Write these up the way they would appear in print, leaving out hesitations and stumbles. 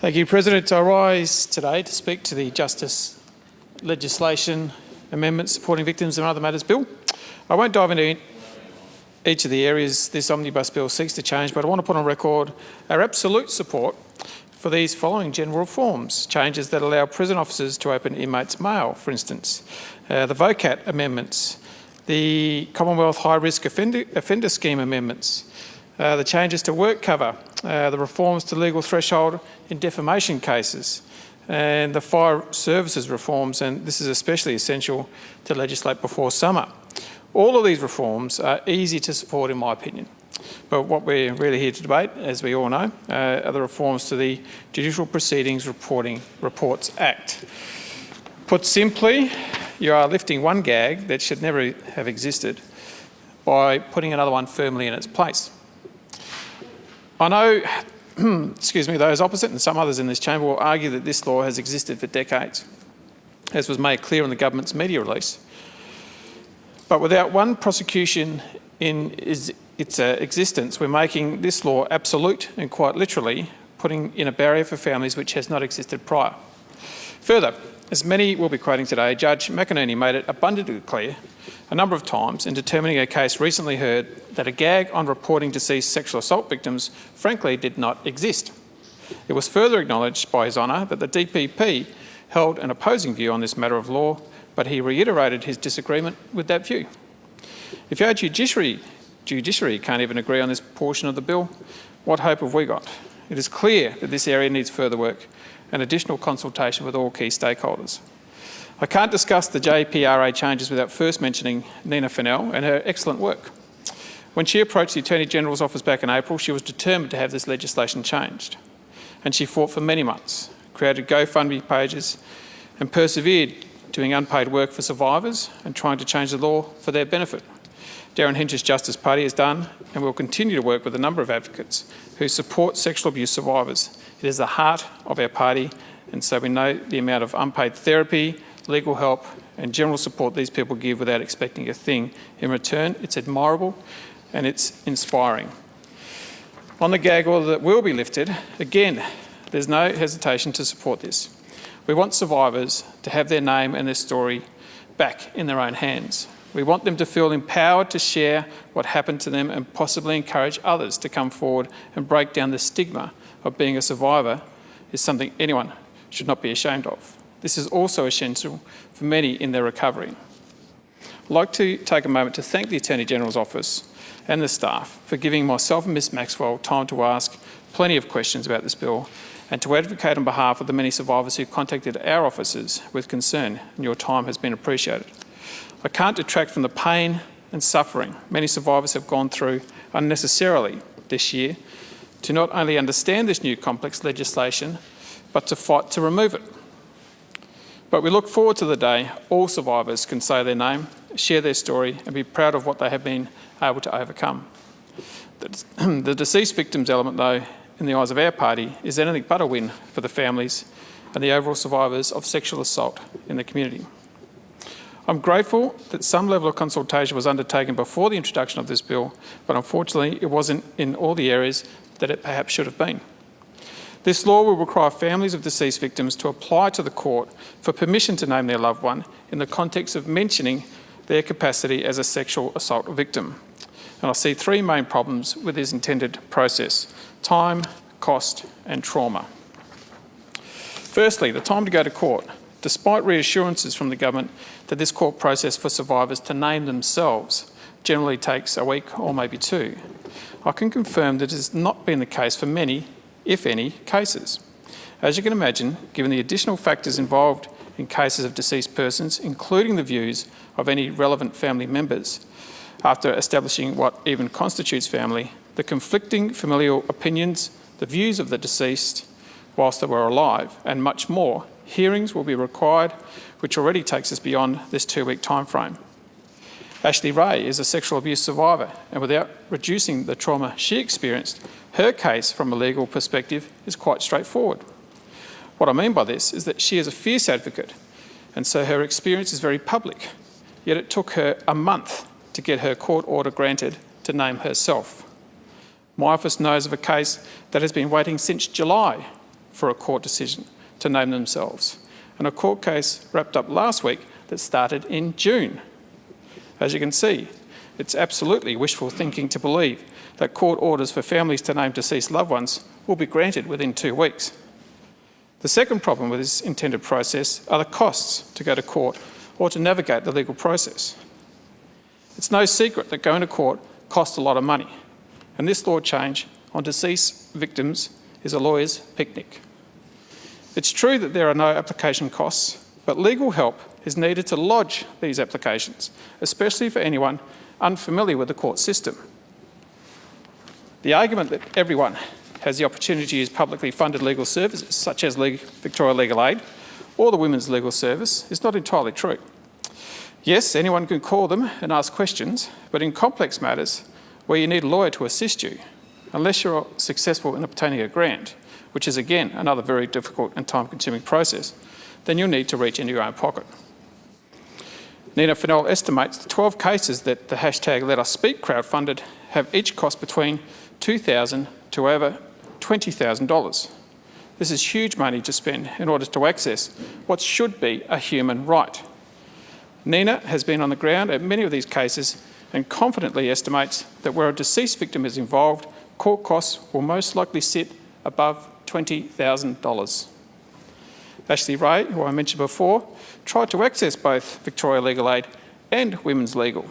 Thank you, President. I rise today to speak to the Justice Legislation Amendments Supporting Victims and Other Matters Bill. I won't dive into each of the areas this omnibus bill seeks to change, but I want to put on record our absolute support for these following general reforms: changes that allow prison officers to open inmates' mail, for instance, the VOCAT amendments, the Commonwealth High Risk Offender Scheme amendments, the changes to work cover, the reforms to legal threshold in defamation cases, and the fire services reforms, and this is especially essential to legislate before summer. All of these reforms are easy to support in my opinion, but what we're really here to debate, as we all know, are the reforms to the Judicial Proceedings Reports Act. Put simply, you are lifting one gag that should never have existed by putting another one firmly in its place. I know those opposite and some others in this chamber will argue that this law has existed for decades, as was made clear in the government's media release. But without one prosecution in its existence, we're making this law absolute and quite literally putting in a barrier for families which has not existed prior. Further, as many will be quoting today, Judge McInerney made it abundantly clear a number of times in determining a case recently heard that a gag on reporting deceased sexual assault victims frankly did not exist. It was further acknowledged by His Honour that the DPP held an opposing view on this matter of law, but he reiterated his disagreement with that view. If our judiciary can't even agree on this portion of the bill, what hope have we got? It is clear that this area needs further work and additional consultation with all key stakeholders. I can't discuss the JPRA changes without first mentioning Nina Fennell and her excellent work. When she approached the Attorney General's office back in April, she was determined to have this legislation changed. And she fought for many months, created GoFundMe pages and persevered doing unpaid work for survivors and trying to change the law for their benefit. Darren Hinch's Justice Party has done and will continue to work with a number of advocates who support sexual abuse survivors. It is the heart of our party, and so we know the amount of unpaid therapy, legal help and general support these people give without expecting a thing in return. It's admirable and it's inspiring. On the gag order that will be lifted, again, there's no hesitation to support this. We want survivors to have their name and their story back in their own hands. We want them to feel empowered to share what happened to them and possibly encourage others to come forward and break down the stigma of being a survivor is something anyone should not be ashamed of. This is also essential for many in their recovery. I'd like to take a moment to thank the Attorney General's office and the staff for giving myself and Ms Maxwell time to ask plenty of questions about this bill and to advocate on behalf of the many survivors who contacted our offices with concern, and your time has been appreciated. I can't detract from the pain and suffering many survivors have gone through unnecessarily this year to not only understand this new complex legislation, but to fight to remove it. But we look forward to the day all survivors can say their name, share their story and be proud of what they have been able to overcome. The deceased victims element, though, in the eyes of our party, is anything but a win for the families and the overall survivors of sexual assault in the community. I'm grateful that some level of consultation was undertaken before the introduction of this bill, but unfortunately it wasn't in all the areas that it perhaps should have been. This law will require families of deceased victims to apply to the court for permission to name their loved one in the context of mentioning their capacity as a sexual assault victim. And I see three main problems with this intended process: time, cost and trauma. Firstly, the time to go to court. Despite reassurances from the government that this court process for survivors to name themselves generally takes a week or maybe two, I can confirm that it has not been the case for many, if any, cases. As you can imagine, given the additional factors involved in cases of deceased persons, including the views of any relevant family members, after establishing what even constitutes family, the conflicting familial opinions, the views of the deceased whilst they were alive, and much more, hearings will be required, which already takes us beyond this 2-week time frame. Ashley Ray is a sexual abuse survivor, and without reducing the trauma she experienced, her case from a legal perspective is quite straightforward. What I mean by this is that she is a fierce advocate, and so her experience is very public, yet it took her a month to get her court order granted to name herself. My office knows of a case that has been waiting since July for a court decision to name themselves, and a court case wrapped up last week that started in June. As you can see, it's absolutely wishful thinking to believe that court orders for families to name deceased loved ones will be granted within 2 weeks. The second problem with this intended process are the costs to go to court or to navigate the legal process. It's no secret that going to court costs a lot of money, and this law change on deceased victims is a lawyer's picnic. It's true that there are no application costs, but legal help is needed to lodge these applications, especially for anyone unfamiliar with the court system. The argument that everyone has the opportunity to use publicly funded legal services, such as Victoria Legal Aid or the Women's Legal Service, is not entirely true. Yes, anyone can call them and ask questions, but in complex matters where you need a lawyer to assist you, unless you're successful in obtaining a grant, which is again another very difficult and time-consuming process, then you'll need to reach into your own pocket. Nina Fennell estimates the 12 cases that the hashtag Let Us Speak crowdfunded have each cost between $2,000 to over $20,000. This is huge money to spend in order to access what should be a human right. Nina has been on the ground at many of these cases and confidently estimates that where a deceased victim is involved, court costs will most likely sit above $20,000. Ashley Ray, who I mentioned before, tried to access both Victoria Legal Aid and Women's Legal.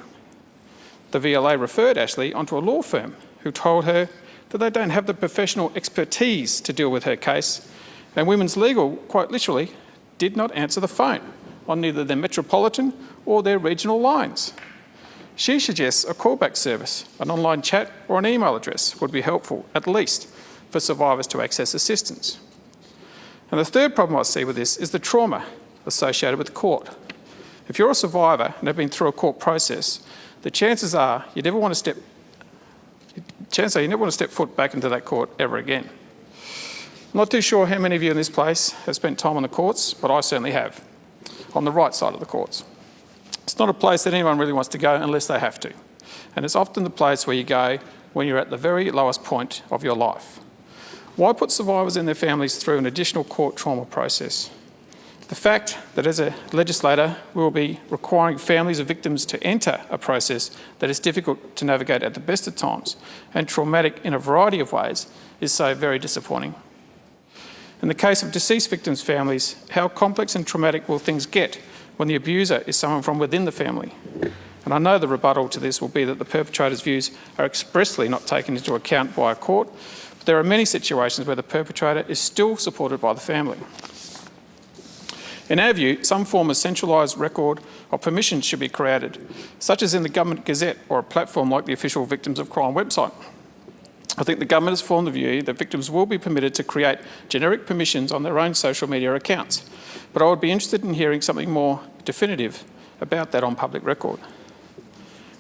The VLA referred Ashley onto a law firm who told her that they don't have the professional expertise to deal with her case, and Women's Legal, quite literally, did not answer the phone on neither their metropolitan or their regional lines. She suggests a callback service, an online chat or an email address would be helpful, at least, for survivors to access assistance. And the third problem I see with this is the trauma associated with court. If you're a survivor and have been through a court process, the chances are you never want to step foot back into that court ever again. I'm not too sure how many of you in this place have spent time on the courts, but I certainly have, on the right side of the courts. It's not a place that anyone really wants to go unless they have to, and it's often the place where you go when you're at the very lowest point of your life. Why put survivors and their families through an additional court trauma process? The fact that as a legislator we will be requiring families of victims to enter a process that is difficult to navigate at the best of times and traumatic in a variety of ways is so very disappointing. In the case of deceased victims' families, how complex and traumatic will things get when the abuser is someone from within the family? And I know the rebuttal to this will be that the perpetrator's views are expressly not taken into account by a court, but there are many situations where the perpetrator is still supported by the family. In our view, some form of centralised record of permissions should be created, such as in the Government Gazette or a platform like the official Victims of Crime website. I think the government has formed the view that victims will be permitted to create generic permissions on their own social media accounts, but I would be interested in hearing something more definitive about that on public record.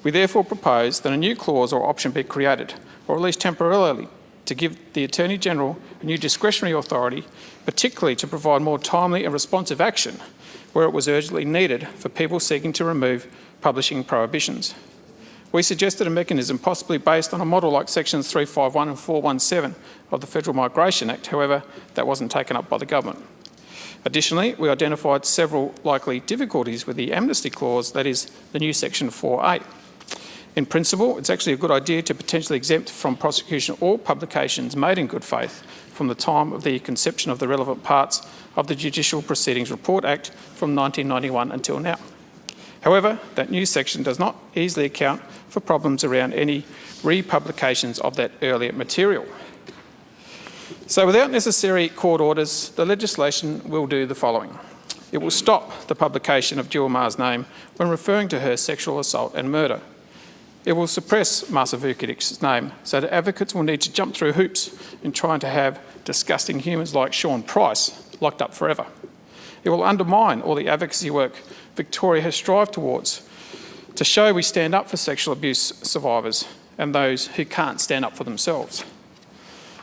We therefore propose that a new clause or option be created, or at least temporarily, to give the Attorney-General a new discretionary authority, particularly to provide more timely and responsive action where it was urgently needed for people seeking to remove publishing prohibitions. We suggested a mechanism possibly based on a model like sections 351 and 417 of the Federal Migration Act, however, that wasn't taken up by the government. Additionally, we identified several likely difficulties with the amnesty clause, that is, the new section 4A. In principle, it's actually a good idea to potentially exempt from prosecution all publications made in good faith from the time of the conception of the relevant parts of the Judicial Proceedings Report Act from 1991 until now. However, that new section does not easily account for problems around any republications of that earlier material. So without necessary court orders, the legislation will do the following. It will stop the publication of Jewel Ma's name when referring to her sexual assault and murder. It will suppress Marcia Vukicic's name so that advocates will need to jump through hoops in trying to have disgusting humans like Sean Price locked up forever. It will undermine all the advocacy work Victoria has strived towards to show we stand up for sexual abuse survivors and those who can't stand up for themselves.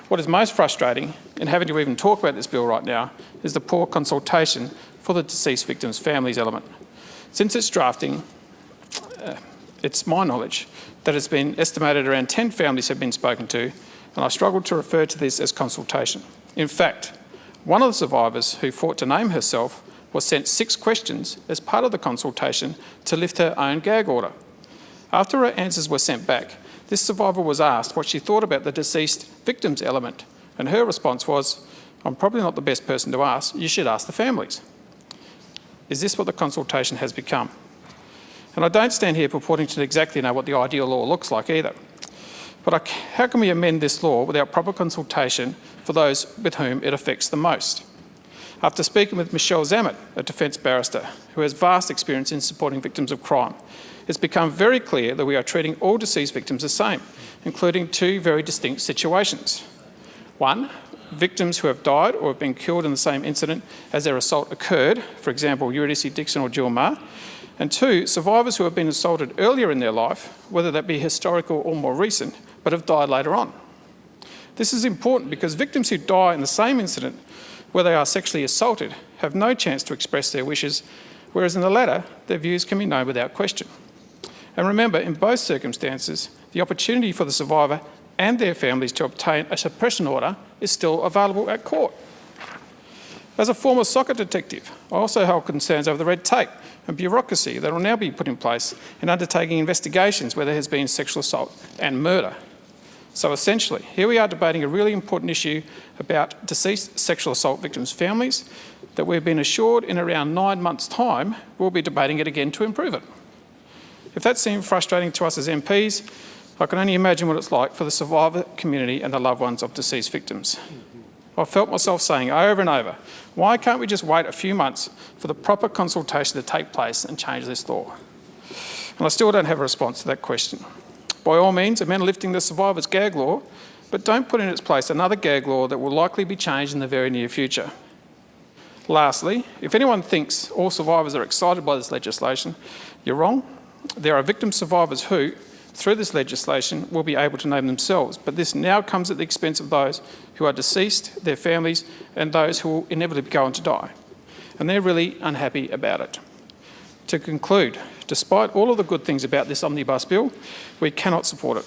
What is most frustrating in having to even talk about this bill right now is the poor consultation for the deceased victims' families element. Since its drafting, it's my knowledge that it's been estimated around 10 families have been spoken to, and I struggle to refer to this as consultation. In fact, One of the survivors, who fought to name herself, was sent 6 questions as part of the consultation to lift her own gag order. After her answers were sent back, this survivor was asked what she thought about the deceased victims element, and her response was, "I'm probably not the best person to ask, you should ask the families." Is this what the consultation has become? And I don't stand here purporting to exactly know what the ideal law looks like either. But how can we amend this law without proper consultation for those with whom it affects the most? After speaking with Michelle Zammit, a defence barrister who has vast experience in supporting victims of crime, it's become very clear that we are treating all deceased victims the same, including 2 very distinct situations. 1, victims who have died or have been killed in the same incident as their assault occurred, for example, Eurydice Dixon or Jill Meagher. And 2, survivors who have been assaulted earlier in their life, whether that be historical or more recent, but have died later on. This is important because victims who die in the same incident where they are sexually assaulted have no chance to express their wishes, whereas in the latter, their views can be known without question. And remember, in both circumstances, the opportunity for the survivor and their families to obtain a suppression order is still available at court. As a former soccer detective, I also hold concerns over the red tape and bureaucracy that will now be put in place in undertaking investigations where there has been sexual assault and murder. So essentially, here we are debating a really important issue about deceased sexual assault victims' families that we've been assured in around 9 months' time we'll be debating it again to improve it. If that seemed frustrating to us as MPs, I can only imagine what it's like for the survivor community and the loved ones of deceased victims. I've felt myself saying over and over, why can't we just wait a few months for the proper consultation to take place and change this law? And I still don't have a response to that question. By all means, amend lifting the survivors' gag law, but don't put in its place another gag law that will likely be changed in the very near future. Lastly, if anyone thinks all survivors are excited by this legislation, you're wrong. There are victim survivors who, through this legislation, will be able to name themselves, but this now comes at the expense of those who are deceased, their families, and those who will inevitably go on to die. And they're really unhappy about it. To conclude, despite all of the good things about this omnibus bill, we cannot support it.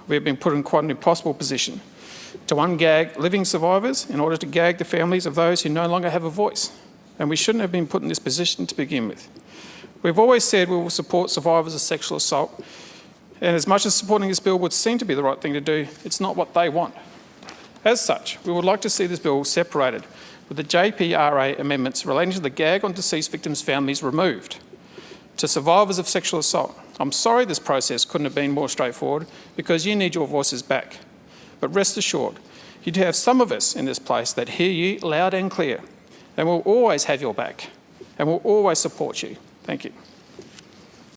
We have been put in quite an impossible position to ungag living survivors in order to gag the families of those who no longer have a voice. And we shouldn't have been put in this position to begin with. We've always said we will support survivors of sexual assault, and as much as supporting this bill would seem to be the right thing to do, it's not what they want. As such, we would like to see this bill separated, with the JPRA amendments relating to the gag on deceased victims' families removed. To survivors of sexual assault, I'm sorry this process couldn't have been more straightforward because you need your voices back. But rest assured, you do have some of us in this place that hear you loud and clear, and will always have your back, and will always support you. Thank you.